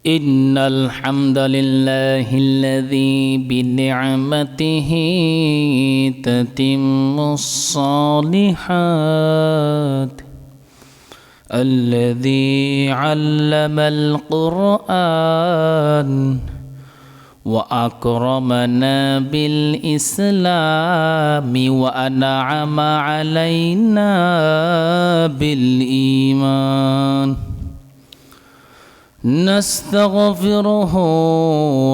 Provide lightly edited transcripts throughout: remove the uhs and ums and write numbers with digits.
إن الحمد لله الذي بنعمته تتم الصالحات الذي علم القرآن وأكرمنا بالإسلام وأنعم علينا بالإيمان نستغفره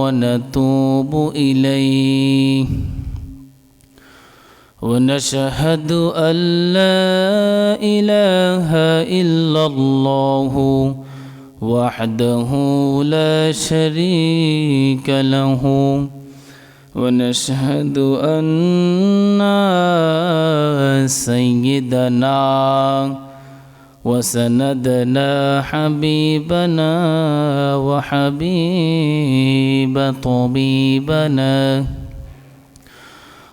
ونتوب إليه ونشهد أن لا إله إلا الله وحده لا شريك له ونشهد أن سيدنا وسندنا حبيبنا وحبيب طبيبنا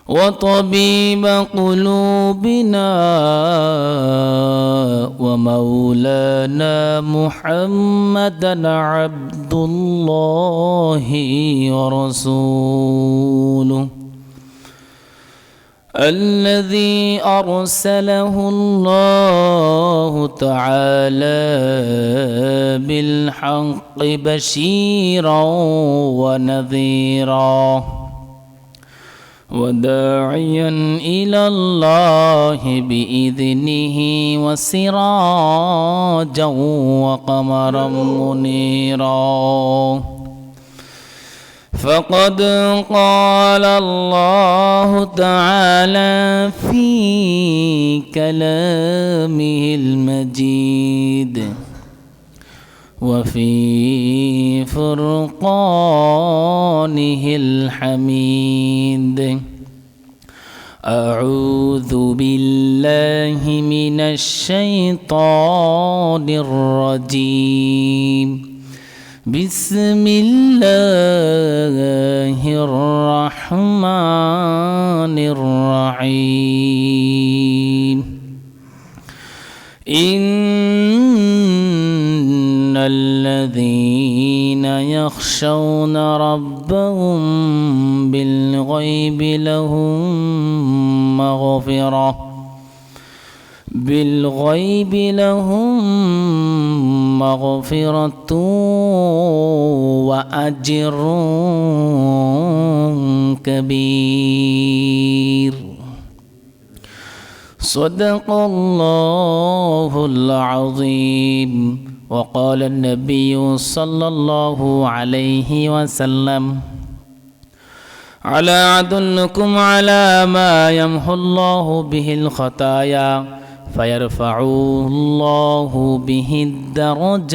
وطبيب قلوبنا ومولانا محمدا عبد الله ورسوله الذي أرسله الله تعالى بالحق بشيرا ونذيرا وداعيا إلى الله بإذنه وسراجا وقمرا منيرا فقد قال الله تعالى في كلامه المجيد وفي فرقانه الحميد أعوذ بالله من الشيطان الرجيم بسم الله الرحمن الرحيم إن الذين يخشون ربهم بالغيب لهم مغفرة وأجر كبير صدق الله العظيم وقال النبي صلى الله عليه وسلم ألا أدلكم على ما يمحو الله به الخطايا فيرفع الله به الدرجات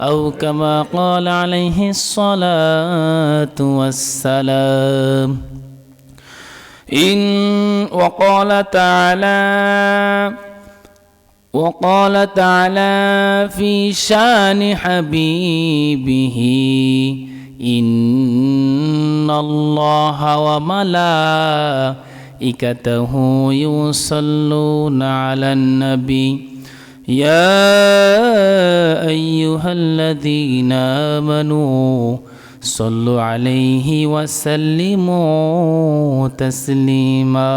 أو كما قال عليه الصلاة والسلام وقال تعالى في شان حبيبه إن الله وملائكته يصلون على النبي يا أيها الذين آمنوا صلوا عليه وسلموا تسليما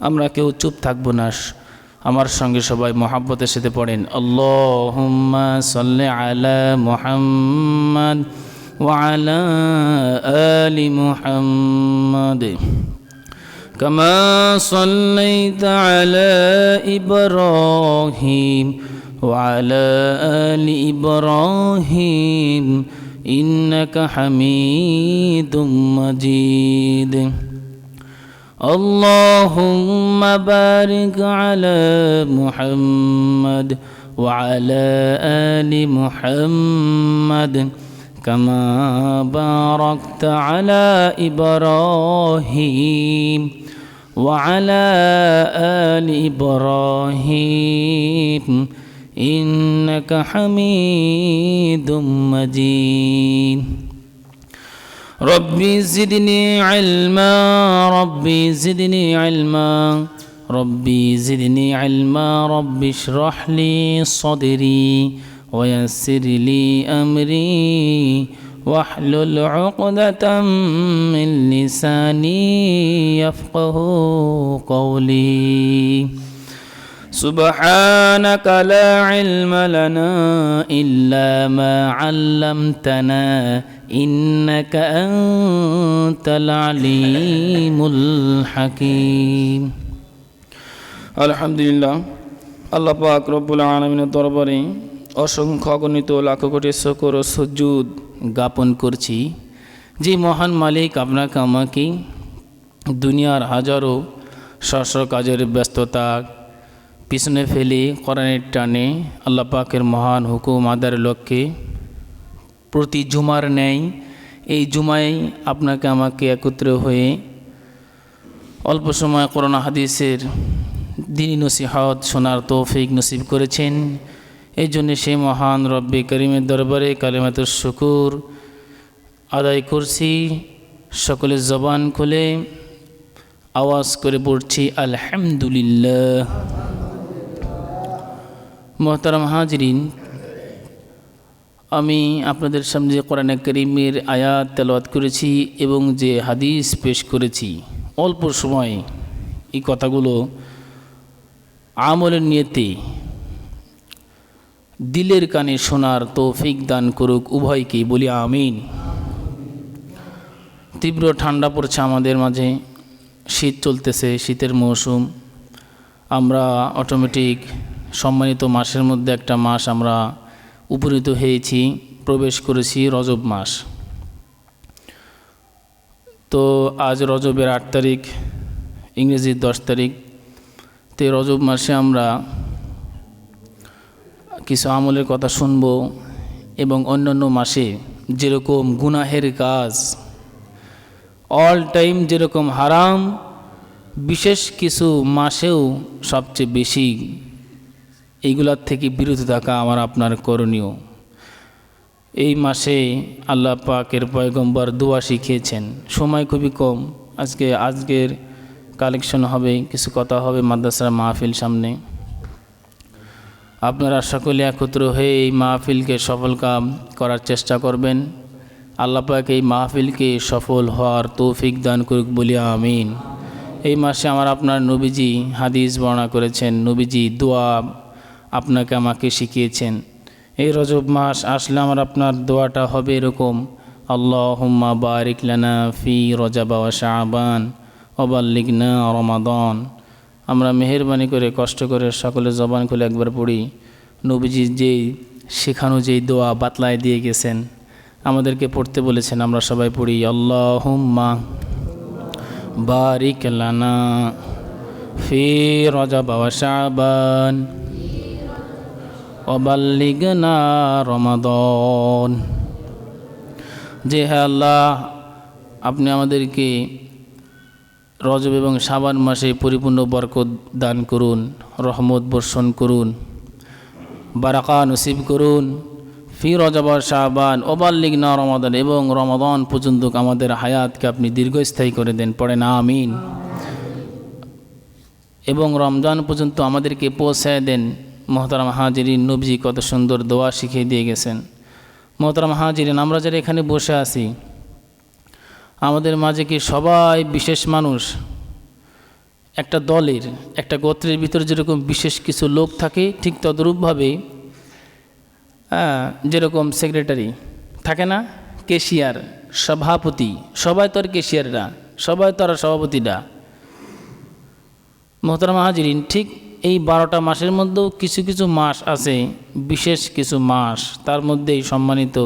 আমরা কেউ চুপ থাকবো না আমার সঙ্গে সবাই মহব্বতের সাথে পড়েন আল্লাহুম্মা সাল্লি আলা মুহাম্মাদ ওয়া আলা আলি মুহাম্মাদ কামা সাল্লাইতা আলা ইব্রাহিম ওয়া আলা আলি ইব্রাহিম ইন্নাকা হামিদুম মাজিদ اللهم بارك على محمد وعلى آل محمد كما باركت على إبراهيم وعلى آل إبراهيم إنك حميد مجيد ربي زدني علما ربي زدني علما ربي زدني علما رب اشرح لي صدري ويسر لي أمري واحلل عقدة من لساني يفقه قولي سبحانك لا علم لنا إلا ما علمتنا إنك أنت العليم الحكيم আলহামদুলিল্লাহ আল্লাহ পাক রব্বুল আলামিনের দরবারে অসংখ্য অগণিত লাখ কোটি শুকর ও সুজুদ জ্ঞাপন করছি যে মহান মালিক আপনাকে আমাকে দুনিয়ার হাজারো সহস্র কাজের ব্যস্ততা পিছনে ফেলে কোরআনের টানে আল্লাহ পাকের মহান হুকুম আদায়ের লক্ষ্যে প্রতি জুমার ন্যায় এই জুমায় আপনাকে আমাকে একত্র হয়ে অল্প সময় কোরআন হাদিসের দ্বীনি নসিহত শোনার তৌফিক নসিব করেছেন। এই জন্য সেই মহান রব্বে করিমের দরবারে কালিমাতুশ শুকুর আদায় করছি। সকলের জবান খুলে আওয়াজ করে পড়ছি আলহামদুলিল্লাহ। মোহতারাম হাজরিন, আমি আপনাদের সামনে যে কোরআন কারীমের আয়াত তেলাওয়াত করেছি এবং যে হাদিস পেশ করেছি, অল্প সময় এই কথাগুলো আমলের নিয়তে দিলের কানে শোনার তৌফিক দান করুক উভয়কেই বলি আমিন। তীব্র ঠান্ডা পড়ছে আমাদের মাঝে, শীত চলতেছে, শীতের মৌসুম। আমরা অটোমেটিক সম্মানিত মাসের মধ্যে একটা মাস আমরা উপনীত হয়েছি, প্রবেশ করেছি রজব মাস। তো আজ রজবের 8 তারিখ, ইংরেজির 10 তারিখ। তো রজব মাসে আমরা কিছু আমলের কথা শুনব এবং অন্যান্য মাসে যেরকম গুনাহের কাজ অল টাইম যেরকম হারাম, বিশেষ কিছু মাসেও সবচেয়ে বেশি এইগুলার থেকে বিরত থাকা আমার আপনার করণীয়। এই মাসে আল্লাহ পাকের পয়গম্বর দোয়া শিখিয়েছেন। সময় খুবই কম, আজকের কালেকশন হবে, কিছু কথা হবে মাদ্রাসার মাহফিল সামনে। আপনারা সকলে একত্র হয়ে এই মাহফিলকে সফল কাম করার চেষ্টা করবেন। আল্লাহ পাক এই মাহফিলকে সফল হওয়ার তৌফিক দান করুক বলি আমিন। এই মাসে আমার আপনার নবীজি হাদিস বর্ণনা করেছেন, নবীজি দোয়া আপনাকে আমাকে শিখিয়েছেন। এই রজব মাস আসলে আমার আপনার দোয়াটা হবে এরকম: আল্লাহুম্মা বারিক লানা ফি রজব ওয়া শাবান ওয়া বাল্লিগনা রমাদান। আমরা মেহেরবানি করে কষ্ট করে সকলে জবান খুলে একবার পড়ি। নবীজি যেই শেখানো যেই দোয়া বাতলায় দিয়ে গেছেন, আমাদেরকে পড়তে বলেছেন, আমরা সবাই পড়ি। আল্লাহুম্মা বারিক লানা ফি রজব ওয়া শাবান ওয়া বাল্লিগনা রমাদান। যে হে আল্লাহ, আপনি আমাদেরকে রজব এবং শাবান মাসে পরিপূর্ণ বরকত দান করুন, রহমত বর্ষণ করুন, বারাকা নসিব করুন। ফি রজব ওয়া শাবান ওয়া বাল্লিগনা রমাদান, এবং রমাদান পর্যন্ত আমাদের হায়াতকে আপনি দীর্ঘস্থায়ী করে দেন, পড়েন আমিন। এবং রমজান পর্যন্ত আমাদেরকে পৌঁছায় দেন। মোহতারাম হাজিরিন, নবীজি কত সুন্দর দোয়া শিখিয়ে দিয়ে গেছেন। মোহতারাম হাজিরিন, আমরা যারা এখানে বসে আছি, আমাদের মাঝে কি সবাই বিশেষ মানুষ? একটা দলের, একটা গোত্রের ভিতরে যেরকম বিশেষ কিছু লোক থাকে, ঠিক তদ্রূপভাবে যেরকম সেক্রেটারি থাকে না, ক্যাশিয়ার, সভাপতি, সবাই তো আর ক্যাশিয়াররা, সবাই তো আর সভাপতিরা। মোহতারাম হাজিরিন, ঠিক এই 12টা মাসের মধ্যেও কিছু কিছু মাস আছে, বিশেষ কিছু মাস, তার মধ্যেই সম্মানিত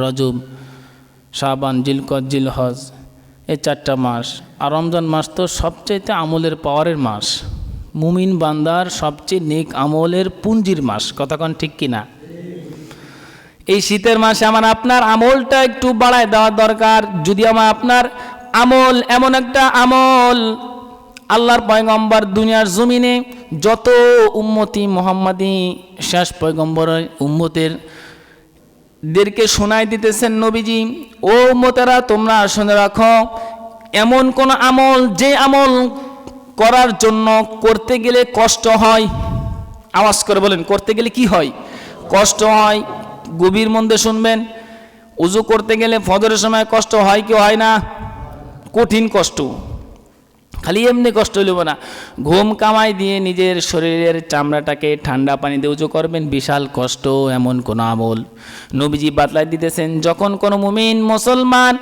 রজব, শাবান, জিলকদ, জিলহজ, এই 4টা মাস। আর রমজান মাস তো সবচাইতে আমলের পাওয়ারের মাস, মুমিন বান্দার সবচেয়ে নেক আমলের পুঞ্জির মাস। কথাক্ষণ ঠিক কিনা? এই শীতের মাসে আমার আপনার আমলটা একটু বাড়ায় দেওয়া দরকার। যদি আমার আপনার আমল এমন একটা আমল, আল্লাহর পয়গম্বর দুনিয়ার জমিনে যত উম্মতি মুহাম্মাদি শেষ পয়গম্বরের উম্মতের দেরকে শোনাই দিতেছেন নবীজি, ও উম্মতেরা তোমরা শুনে রাখো, এমন কোন আমল যে আমল করার জন্য করতে গেলে কষ্ট হয়। আওয়াজ করে বলেন, করতে গেলে কি হয়? কষ্ট হয়। গভীর মধ্যে শুনবেন, উজু করতে গেলে ফজরের সময় কষ্ট হয় কি হয় না? কঠিন কষ্ট, খালি এমনি কষ্ট হইব না, ঘুম কামাই দিয়ে নিজের শরীরের চামড়াটাকে ঠান্ডা পানি দিয়ে উজু করবেন, বিশাল কষ্ট। এমন কোন আমল নবীজি বাতলাই দিতেছেন, যখন কোনো মুমিন মুসলমান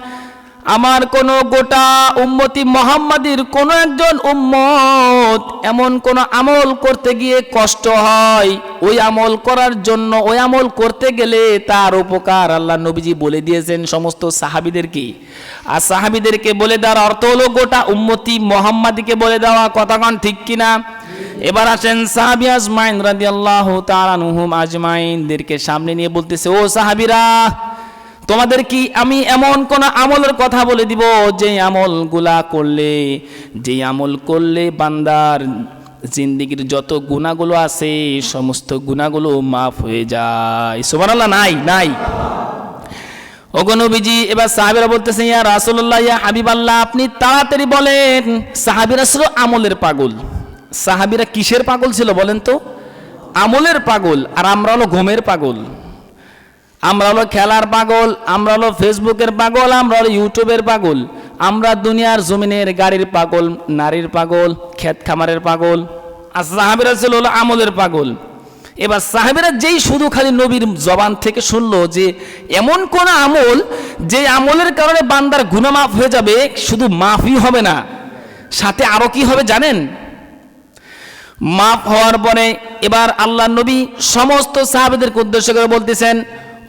আমার কোন গোটা উম্মতি মুহাম্মাদির কোন একজন উম্মত এমন কোন আমল করতে গিয়ে কষ্ট হয়, ওই আমল করার জন্য, ওই আমল করতে গেলে তার উপকার আল্লাহ নবীজি বলে দিয়েছেন সমস্ত সাহাবীদেরকে। আর সাহাবীদেরকে বলে দেওয়ার অর্থ হলো গোটা উম্মতি মুহাম্মাদিকে বলে দেওয়া। কথা কন ঠিক কিনা? এবার আসেন সাহাবী আজমাইন রাদিয়াল্লাহু তাআলা আনহুম আজমাইনদেরকে সামনে নিয়ে বলতেছে, ও সাহাবীরা, তোমাদের কি আমি এমন কোন আমলের কথা বলে দিব যে আমলগুলা করলে, যে আমল করলে বান্দার জিন্দেগির যত গুনাহগুলো আছে সমস্ত গুনাহগুলো মাফ হয়ে যায়। সুবহানাল্লাহ। নাই নাই ওগো নবীজি। এবার সাহাবীরা বলতেছেন, ইয়া রাসূলুল্লাহ, ইয়া হাবিবাল্লাহ, আপনি তাড়াতাড়ি বলেন। সাহাবীরা ছিল আমলের পাগল। সাহাবীরা কিসের পাগল ছিল বলেন তো? আমলের পাগল। আর আমরা হলো ঘুমের পাগল, আমরা হলো খেলার পাগল, আমরা হলো ফেসবুকের পাগল, আমরা হলো ইউটিউবের পাগল, আমরা দুনিয়ার জমিনের গাড়ির পাগল, নারীর পাগল, ক্ষেত খামারের পাগল। আর সাহাবীরা ছিল হলো আমলের পাগল। এবার সাহাবীরা যেই শুধু খালি নবীর জবান থেকে শুনলো যে এমন কোন আমল যে আমলের কারণে বান্দার গুনাহ মাফ হয়ে যাবে, শুধু মাফই হবে না, সাথে আরো কি হবে জানেন? মাফ হওয়ার পরে এবার আল্লাহ নবী সমস্ত সাহাবীদেরকে উদ্দেশ্য করে বলতেছেন,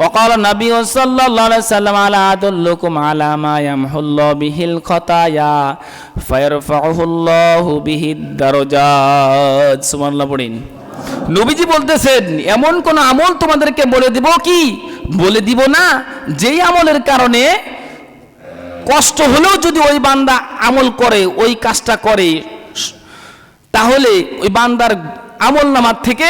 وقال النبي صلى الله عليه وسلم على أدلكم على ما يمحو الله به الخطايا فيرفعه الله به الدرجات। সুবহানাল্লাহ পড়েন। নবীজি বলতেছেন, এমন কোন আমল তোমাদেরকে বলে দিব কি? বলে দিব না, যেই আমলের কারণে কষ্ট হলেও যদি ওই বান্দা আমল করে, ওই কাজটা করে, তাহলে ওই বান্দার আমল নামার থেকে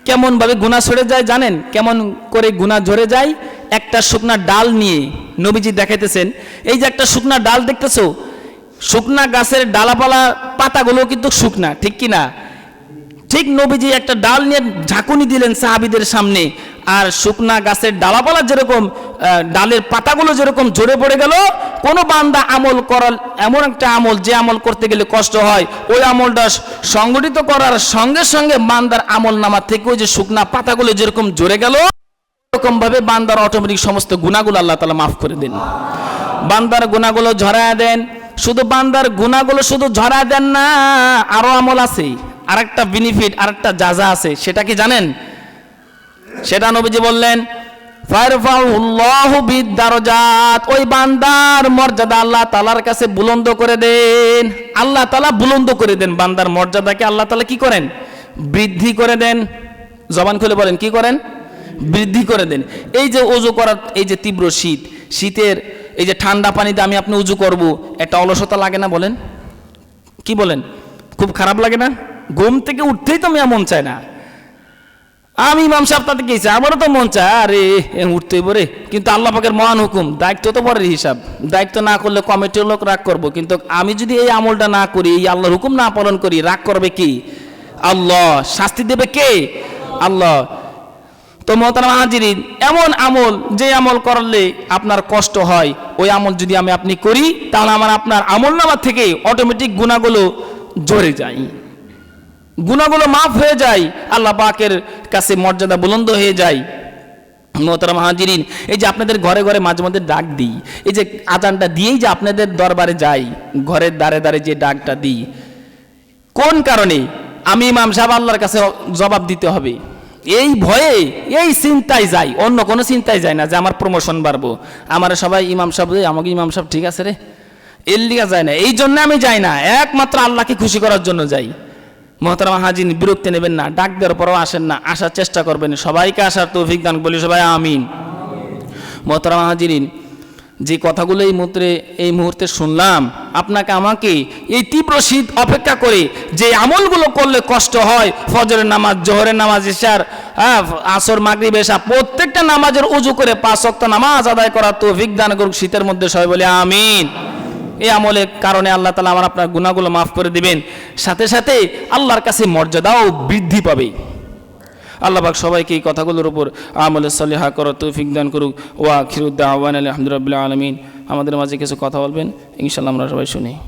কেমন ভাবে গুনাহ সরে যায় জানেন? কেমন করে গুনাহ ঝরে যায়? একটা শুকনা ডাল নিয়ে নবীজি দেখাইতেছেন, এই যে একটা শুকনা ডাল দেখতেছো, শুকনা গাছের ডালাপালা পাতাগুলো কিন্তু শুকনা, ঠিক কি না? ঠিক নবীজি একটা ডাল নিয়ে ঝাঁকুনি দিলেন সাহাবীদের সামনে, আর শুকনা গাছের ডালাপালা যেরকম ডালের পাতাগুলো যেরকম ঝরে পড়ে গেল, কোন বান্দা আমল করার, এমন একটা আমল যে আমল করতে গেলে কষ্ট হয়, ওই আমলটা সংগঠিত করার সঙ্গে সঙ্গে বান্দার আমল নামা থেকে ওই যে শুকনা পাতাগুলো যেরকম ঝরে গেল, এরকম ভাবে বান্দার অটোমেটিক সমস্ত গুনাহগুলো আল্লাহ তাআলা মাফ করে দেন। বান্দার গুনাহগুলো ঝরায় দেন। শুধু বান্দার গুনাহগুলো শুধু ঝরায় দেন না, আরো আমল আছে, আরেকটা বেনিফিট, আরেকটা জাযা আছে। সেটা কি জানেন? সেটা নবীজি বললেন, ফারফাউল্লাহু বিদ-দারাজাত, ওই বান্দার মর্যাদা আল্লাহ তাআলার কাছে বুলন্দ করে দেন। আল্লাহ তাআলা বুলন্দ করে দেন বান্দার মর্যাদাকে। আল্লাহ তাআলা কি করেন? বৃদ্ধি করে দেন। জবান খুলে বলেন, কি করেন? বৃদ্ধি করে দেন। এই যে ওযু করার, এই যে তীব্র শীত, শীতের এই যে ঠান্ডা পানিতে আমি আপনি উজু করব, একটা অলসতা লাগে না বলেন? কি বলেন? খুব খারাপ লাগে না? ঘুম থেকে উঠতেই তো মন চায় না। আমি ইমাম সাহেব তাতে গেছি, আমারও তো মন চায় আরে উঠতেই পরে, কিন্তু আল্লাহ পাকের মহান হুকুম, দায়িত্ব তো পরের হিসাব। দায়িত্ব না করলে কমিটির লোক রাগ করবো, কিন্তু আমি যদি এই আমলটা না করি, এই আল্লাহর হুকুম না পালন করি, রাগ করবে কি? আল্লাহ। শাস্তি দেবে কে? আল্লাহ। তো মোহতারাম হাজিরিন, এমন আমল যে আমল করলে আপনার কষ্ট হয়, ওই আমল যদি আমি আপনি করি, তাহলে আমার আপনার আমল নামা থেকে অটোমেটিক গুনাহগুলো ঝরে যায়, গুনাহগুলো মাফ হয়ে যায়, আল্লাহ পাকের কাছে মর্যাদা বুলন্দ হয়ে যায়। মোহতারাম হাজিরিন, এই যে আপনাদের ঘরে ঘরে মাঝে মধ্যে ডাক দিই, এই যে আজানটা দিয়েই যে আপনাদের দরবারে যাই, ঘরের দ্বারে দ্বারে যে ডাকটা দিই, কোন কারণে? আমি ইমাম সাহেব আল্লাহর কাছে জবাব দিতে হবে, এই ভয়ে, এই চিন্তায় যাই, অন্য কোনো চিন্তায় যায় না যে আমার প্রমোশন বাড়বো, আমার সবাই ইমাম সাহেব, আমাকে ইমাম সাহেব ঠিক আছে রে, এর লিগা যায় না। এই জন্য আমি যাই না, একমাত্র আল্লাহকে খুশি করার জন্য যাই। মোহতারাম হাজিরিন, বিরক্তি নেবেন না, ডাক দেওয়ার পরও আসেন না, আসার চেষ্টা করবেন, সবাইকে আসার তৌফিক দান, বলি সবাই আমিন। মোহতারাম হাজিরিন, যে কথাগুলো এই মুহূর্তে শুনলাম, আপনাকে আমাকে এই তীব্র শীত অপেক্ষা করে যে আমলগুলো করলে কষ্ট হয়, ফজরের নামাজ, জোহরের নামাজ, ইশার, আসর, মাগরিব, এশা, প্রত্যেকটা নামাজের উজু করে 5 ওয়াক্ত নামাজ আদায় করার তৌফিক দান করুক শীতের মধ্যে, সবাই বলে আমিন। এই আমলের কারণে আল্লাহ তাআলা আমার আপনার গুনাহগুলো মাফ করে দিবেন, সাথে সাথে আল্লাহর কাছে মর্যাদাও বৃদ্ধি পাবে। আল্লাহ পাক সবাইকে এই কথাগুলোর উপর আমলে সালিহা করার তৌফিক দান করুক। ওয়া আখিরু দাওয়ানা আলহামদুলিল্লাহি রাব্বিল আলামিন। আমাদের মাঝে কিছু কথা বলবেন ইনশাআল্লাহ, আমরা সবাই শুনি।